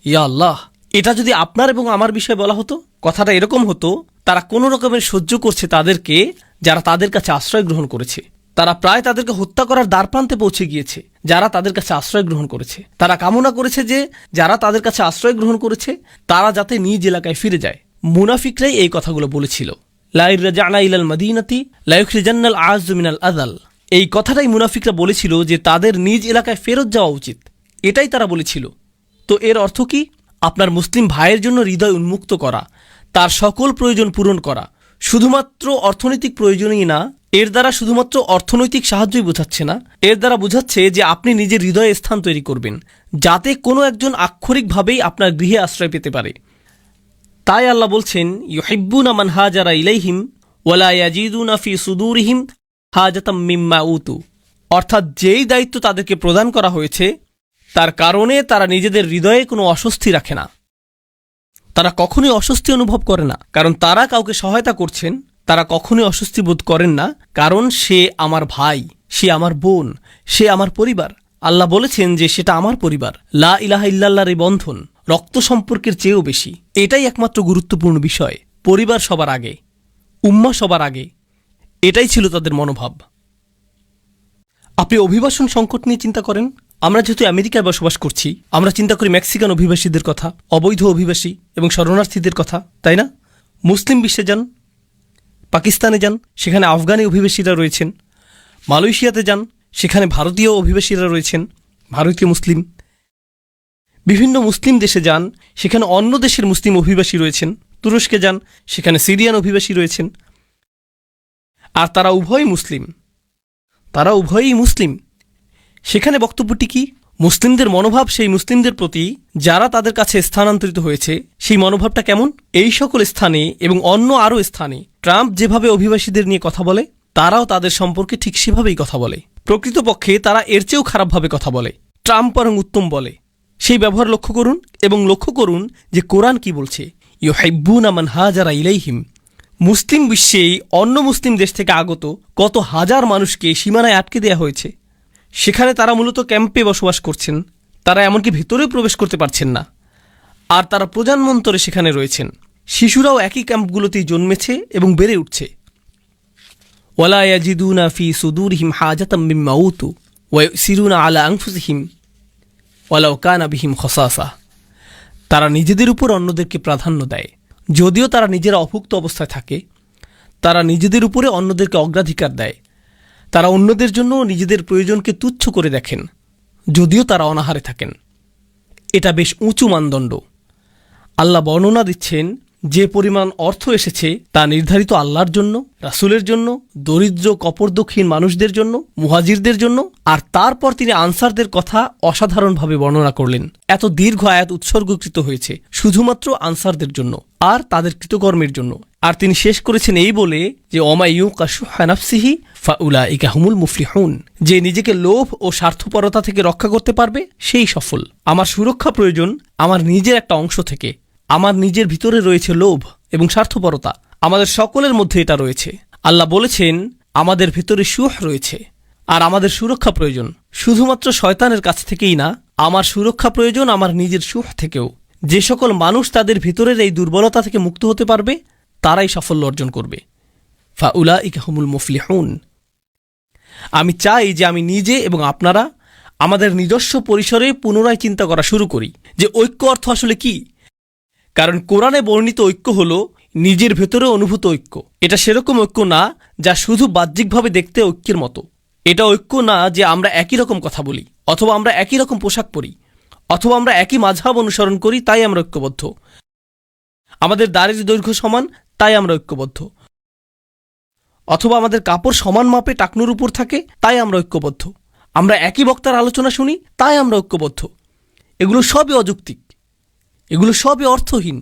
A: ইয়া আল্লাহ, এটা যদি আপনার এবং আমার বিষয়ে বলা হতো, কথাটা এরকম হতো, তারা কোনো রকমের সহ্য করছে তাদেরকে যারা তাদের কাছে আশ্রয় গ্রহণ করেছে। তারা প্রায় তাদেরকে হত্যা করার দ্বারপ্রান্তে পৌঁছে গিয়েছে যারা তাদের কাছে আশ্রয় গ্রহণ করেছে। তারা কামনা করেছে যে যারা তাদের কাছে আশ্রয় গ্রহণ করেছে তারা যাতে নিজ এলাকায় ফিরে যায়। মুনাফিকরাই এই কথাগুলো বলেছিল, লা ইরজা'না ইলাল মাদিনাতি লা ইখরিজান্নাল আ'আজ্জু মিনাল আযাল। এই কথাটাই মুনাফিকরা বলেছিল যে তাদের নিজ এলাকায় ফেরত যাওয়া উচিত, এটাই তারা বলেছিল। তো এর অর্থ কি? আপনার মুসলিম ভাইয়ের জন্য হৃদয় উন্মুক্ত করা, তার সকল প্রয়োজন পূরণ করা, শুধুমাত্র অর্থনৈতিক প্রয়োজনই না, এর দ্বারা শুধুমাত্র অর্থনৈতিক সাহায্যই বোঝাচ্ছে না, এর দ্বারা বোঝাচ্ছে যে আপনি নিজের হৃদয়ে স্থান তৈরি করবেন যাতে কোনো একজন আক্ষরিকভাবেই আপনার গৃহে আশ্রয় পেতে পারে। তাই আল্লাহ বলছেন, ইউহিব্বুনা মান হাজারা ইলাইহিম ওয়ালা ইয়াজিদুনা ফি সুদুরিহিম হাজাতাম মিম্মা উতু। অর্থাৎ যেই দায়িত্ব তাদেরকে প্রদান করা হয়েছে তার কারণে তারা নিজেদের হৃদয়ে কোনো অস্বস্তি রাখে না। তারা কখনোই অস্বস্তি অনুভব করে না, কারণ তারা কাউকে সহায়তা করছেন। তারা কখনোই অস্বস্তি বোধ করেন না, কারণ সে আমার ভাই, সে আমার বোন, সে আমার পরিবার, আল্লাহ বলেছেন যে সেটা আমার পরিবার। লা ইলাহা ইল্লাল্লাহর এই বন্ধন রক্ত সম্পর্কের চেয়েও বেশি। এটাই একমাত্র গুরুত্বপূর্ণ বিষয়। পরিবার সবার আগে, উম্মাহ সবার আগে, এটাই ছিল তাদের মনোভাব। আপনি অভিবাসন সংকট নিয়ে চিন্তা করেন। আমরা যেহেতু আমেরিকায় বসবাস করছি, আমরা চিন্তা করি মেক্সিকান অভিবাসীদের কথা, অবৈধ অভিবাসী এবং শরণার্থীদের কথা, তাই না? মুসলিম বিশ্বে যান, পাকিস্তানে যান, সেখানে আফগানি অভিবাসীরা রয়েছেন। মালয়েশিয়াতে যান, সেখানে ভারতীয় অভিবাসীরা রয়েছেন, ভারতীয় মুসলিম। বিভিন্ন মুসলিম দেশে যান, সেখানে অন্য দেশের মুসলিম অভিবাসী রয়েছেন। তুরস্কে যান, সেখানে সিরিয়ান অভিবাসী রয়েছেন। আর তারা উভয়ই মুসলিম, তারা উভয়ই মুসলিম। সেখানে বক্তব্যটি কি? মুসলিমদের মনোভাব সেই মুসলিমদের প্রতি যারা তাদের কাছে স্থানান্তরিত হয়েছে, সেই মনোভাবটা কেমন? এই সকল স্থানে এবং অন্য আরও স্থানে ট্রাম্প যেভাবে অভিবাসীদের নিয়ে কথা বলে, তারাও তাদের সম্পর্কে ঠিক সেভাবেই কথা বলে। প্রকৃতপক্ষে তারা এর চেয়েও খারাপভাবে কথা বলে। ট্রাম্প বরং উত্তম বলে। সেই ব্যবহার লক্ষ্য করুন এবং লক্ষ্য করুন যে কোরআন কি বলছে। ইউহিব্বুনা মান হাজারা ইলাইহিম। মুসলিম বিশ্বে অন্য মুসলিম দেশ থেকে আগত কত হাজার মানুষকে সীমানায় আটকে দেয়া হয়েছে। সেখানে তারা মূলত ক্যাম্পে বসবাস করছেন। তারা এমনকি ভেতরেও প্রবেশ করতে পারছেন না। আর তারা প্রজন্মান্তরে সেখানে রয়েছেন। শিশুরাও একই ক্যাম্পগুলোতেই জন্মেছে এবং বেড়ে উঠছে। ওয়ালা ইয়াজিদুনা ফি সুদুরিহিম হাজাতাম মিম্মা উতু ওয়া ইউসিরুনা আলা আনফুসিহিম ওয়ালাউ কানা বিহিম খাসাসা। তারা নিজেদের উপর অন্যদেরকে প্রাধান্য দেয়, যদিও তারা নিজেরা অভুক্ত অবস্থায় থাকে। তারা নিজেদের উপরে অন্যদেরকে অগ্রাধিকার দেয়। তারা অন্যদের জন্য নিজেদের প্রয়োজনকে তুচ্ছ করে দেখেন, যদিও তারা অনাহারে থাকেন। এটা বেশ উঁচু মানদণ্ড। আল্লাহ বর্ণনা দিচ্ছেন যে পরিমাণ অর্থ এসেছে তা নির্ধারিত আল্লাহর জন্য, রাসূলের জন্য, দরিদ্র কপরদক্ষিণ মানুষদের জন্য, মুহাজিরদের জন্য। আর তারপর তিনি আনসারদের কথা অসাধারণভাবে বর্ণনা করলেন। এত দীর্ঘ আয়াত উৎসর্গকৃত হয়েছে শুধুমাত্র আনসারদের জন্য আর তাদের কৃতকর্মের জন্য। আর তিনি শেষ করেছেন এই বলে যে ওমা ইউকা শুহা নাফসিহি ফাউলাইকা হুমুল মুফলিহুন। যে নিজেকে লোভ ও স্বার্থপরতা থেকে রক্ষা করতে পারবে সেই সফল। আমার সুরক্ষা প্রয়োজন আমার নিজের একটা অংশ থেকে। আমার নিজের ভিতরে রয়েছে লোভ এবং স্বার্থপরতা। আমাদের সকলের মধ্যে এটা রয়েছে। আল্লাহ বলেছেন আমাদের ভিতরে শুহ রয়েছে আর আমাদের সুরক্ষা প্রয়োজন। শুধুমাত্র শয়তানের কাছ থেকেই না, আমার সুরক্ষা প্রয়োজন আমার নিজের শুহ থেকেও। যে সকল মানুষ তাদের ভিতরের এই দুর্বলতা থেকে মুক্ত হতে পারবে তারাই সাফল্য অর্জন করবে। ফাউলাইকা হুমুল মুফলিহুন। আমি চাই যে আমি নিজে এবং আপনারা আমাদের নিজস্ব পরিসরে পুনরায় চিন্তা করা শুরু করি যে ঐক্য অর্থ আসলে কি। কারণ কোরআনে বর্ণিত ঐক্য হলো নিজের ভেতরে অনুভূত ঐক্য। এটা সেরকম ঐক্য না যা শুধু বাহ্যিকভাবে দেখতে ঐক্যের মতো। এটা ঐক্য না যে আমরা একই রকম কথা বলি, অথবা আমরা একই রকম পোশাক পরি, অথবা আমরা একই মাযহাব অনুসরণ করি তাই আমরা ঐক্যবদ্ধ, আমাদের দাড়ির দৈর্ঘ্য সমান তাই আমরা ঐক্যবদ্ধ, অথবা আমাদের কাপড় সমান মাপে টাকনুর উপর থাকে তাই আমরা ঐক্যবদ্ধ, আমরা একই বক্তার আলোচনা শুনি তাই আমরা ঐক্যবদ্ধ। এগুলো সবই অযৌক্তিক, এগুলো সবই অর্থহীন।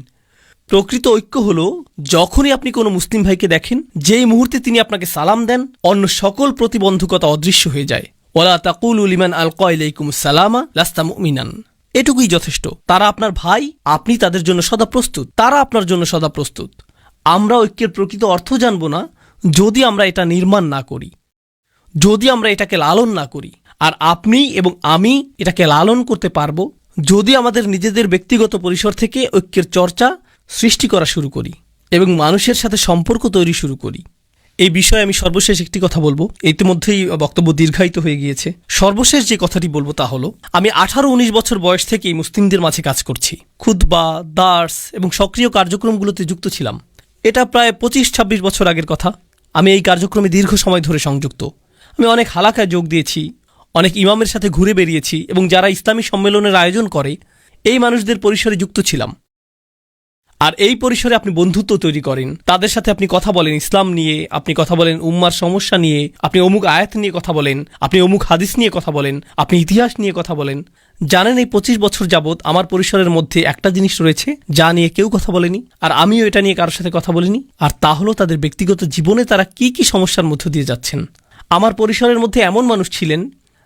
A: প্রকৃত ঐক্য হলো যখনই আপনি কোনো মুসলিম ভাইকে দেখেন, যেই মুহূর্তে তিনি আপনাকে সালাম দেন অন্য সকল প্রতিবন্ধকতা অদৃশ্য হয়ে যায়। ওয়ালা তাকুলু লিমান আলকা ইলাইকুমুস সালামা লাস্তা মুমিনান। এটুকুই যথেষ্ট। তারা আপনার ভাই, আপনি তাদের জন্য সদা প্রস্তুত, তারা আপনার জন্য সদা প্রস্তুত। আমরা ঐক্যের প্রকৃত অর্থ জানব না যদি আমরা এটা নির্মাণ না করি, যদি আমরা এটাকে লালন না করি। আর আপনি এবং আমি এটাকে লালন করতে পারবো যদি আমাদের নিজেদের ব্যক্তিগত পরিসর থেকে ঐক্যের চর্চা সৃষ্টি করা শুরু করি এবং মানুষের সাথে সম্পর্ক তৈরি শুরু করি। এই বিষয়ে আমি সর্বশেষ একটি কথা বলবো। ইতিমধ্যেই বক্তব্য দীর্ঘায়িত হয়ে গিয়েছে। সর্বশেষ যে কথাটি বলবো তা হলো, আমি 18-19 বছর বয়স থেকেই মুসলিমদের মাঝে কাজ করছি। খুতবা, দার্স এবং সক্রিয় কার্যক্রমগুলোতে যুক্ত ছিলাম। এটা প্রায় 25-26 বছর আগের কথা। আমি এই কার্যক্রমে দীর্ঘ সময় ধরে সংযুক্ত। আমি অনেক হালাকায় যোগ দিয়েছি, অনেক ইমামের সাথে ঘুরে বেরিয়েছি এবং যারা ইসলামী সম্মেলনের আয়োজন করে এই মানুষদের পরিসরে যুক্ত ছিলাম। আর এই পরিসরে আপনি বন্ধুত্ব তৈরি করেন, তাদের সাথে আপনি কথা বলেন ইসলাম নিয়ে, আপনি কথা বলেন উম্মার সমস্যা নিয়ে, আপনি অমুক আয়াত নিয়ে কথা বলেন, আপনি অমুক হাদিস নিয়ে কথা বলেন, আপনি ইতিহাস নিয়ে কথা বলেন। জানেন এই 25 বছর যাবৎ আমার পরিসরের মধ্যে একটা জিনিস রয়েছে যা নিয়ে কেউ কথা বলেনি, আর আমিও এটা নিয়ে কারোর সাথে কথা বলিনি। আর তা হলো তাদের ব্যক্তিগত জীবনে তারা কি কি সমস্যার মধ্য দিয়ে যাচ্ছেন। আমার পরিসরের মধ্যে এমন মানুষ ছিলেন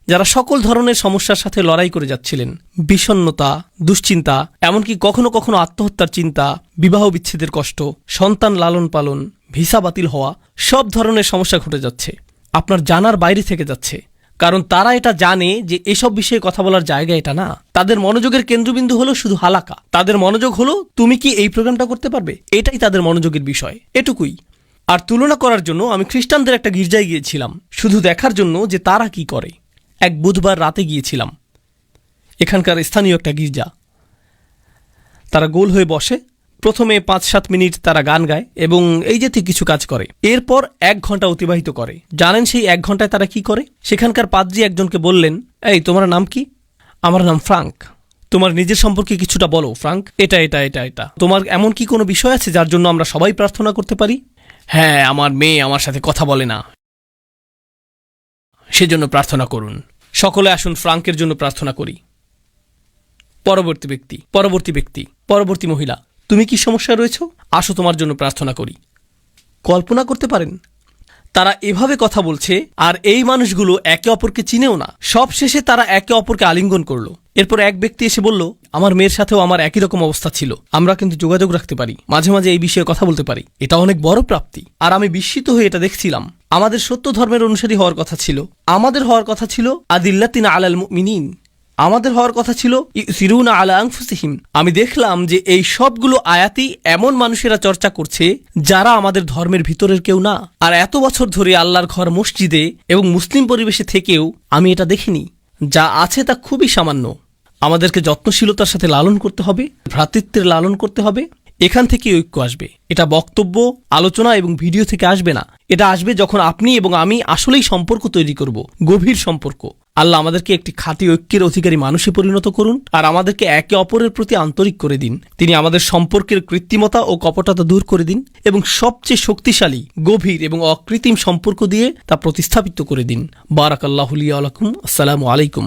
A: যারা সকল ধরনের সমস্যার সাথে লড়াই করে যাচ্ছিলেন। বিষণ্ণতা, দুশ্চিন্তা, এমনকি কখনো কখনো আত্মহত্যার চিন্তা, বিবাহ বিচ্ছেদের কষ্ট, সন্তান লালন পালন, ভিসা বাতিল হওয়া, সব ধরনের সমস্যা ঘটে যাচ্ছে। আপনার জানার বাইরে থেকে যাচ্ছে। কারণ তারা এটা জানে যে এসব বিষয়ে কথা বলার জায়গা এটা না। তাদের মনোযোগের কেন্দ্রবিন্দু হলো শুধু হালাকা। তাদের মনোযোগ হলো তুমি কি এই প্রোগ্রামটা করতে পারবে, এটাই তাদের মনোযোগের বিষয়, এটুকুই। আর তুলনা করার জন্য আমি খ্রিস্টানদের একটা গির্জায় গিয়েছিলাম, শুধু দেখার জন্য যে তারা কি করে। এক বুধবার রাতে গিয়েছিলাম, এখানকার স্থানীয় একটা গির্জা। তারা গোল হয়ে বসে, প্রথমে 5-7 মিনিট তারা গান গায় এবং এই জাতীয় কিছু কাজ করে। এরপর 1 ঘন্টা অতিবাহিত করে। জানেন সেই 1 ঘন্টায় তারা কি করে? সেখানকার পাদ্রী একজনকে বললেন, এই তোমার নাম কি? আমার নাম ফ্রাঙ্ক। তোমার নিজের সম্পর্কে কিছুটা বলো ফ্রাঙ্ক। এটা এটা এটা এটা তোমার এমন কি কোনো বিষয় আছে যার জন্য আমরা সবাই প্রার্থনা করতে পারি? হ্যাঁ, আমার মেয়ে আমার সাথে কথা বলে না, সেজন্য প্রার্থনা করুন। সকলে আসুন ফ্রাঙ্কের জন্য প্রার্থনা করি। পরবর্তী ব্যক্তি, পরবর্তী মহিলা, তুমি কি সমস্যায় রয়েছ? আসো তোমার জন্য প্রার্থনা করি। কল্পনা করতে পারেন তারা এভাবে কথা বলছে, আর এই মানুষগুলো একে অপরকে চিনেও না। সব শেষে তারা একে অপরকে আলিঙ্গন করলো। এরপর এক ব্যক্তি এসে বলল, আমার মেয়ের সাথেও আমার একই রকম অবস্থা ছিল, আমরা কিন্তু যোগাযোগ রাখতে পারি, মাঝে মাঝে এই বিষয়ে কথা বলতে পারি, এটা অনেক বড় প্রাপ্তি। আর আমি বিস্মিত হয়ে এটা দেখছিলাম। আমাদের সত্য ধর্মের অনুসারী হওয়ার কথা ছিল, আমাদের হওয়ার কথা ছিল আদিল্লাতিনা আলাল মুমিনিন, আমাদের হওয়ার কথা ছিল ইউসিরুনা আলা আনফুসিহিম। আমি দেখলাম যে এই সবগুলো আয়াতই এমন মানুষেরা চর্চা করছে যারা আমাদের ধর্মের ভিতরের কেউ না। আর এত বছর ধরে আল্লাহর ঘর মসজিদে এবং মুসলিম পরিবেশে থেকেও আমি এটা দেখিনি। যা আছে তা খুবই সামান্য। আমাদেরকে যত্নশীলতার সাথে লালন করতে হবে, ভ্রাতৃত্বের লালন করতে হবে। এখান থেকে ঐক্য আসবে। এটা বক্তব্য, আলোচনা এবং ভিডিও থেকে আসবে না। এটা আসবে যখন আপনি এবং আমি আসলেই সম্পর্ক তৈরি করব, গভীর সম্পর্ক। আল্লাহ আমাদেরকে একটি খাঁটি ঐক্যের অধিকারী মানুষে পরিণত করুন, আর আমাদেরকে একে অপরের প্রতি আন্তরিক করে দিন। তিনি আমাদের সম্পর্কের কৃত্রিমতা ও কপটতা দূর করে দিন এবং সবচেয়ে শক্তিশালী, গভীর এবং অকৃত্রিম সম্পর্ক দিয়ে তা প্রতিস্থাপিত করে দিন। বারাকাল্লাহু লি ওয়া লাকুম। আসসালামু আলাইকুম।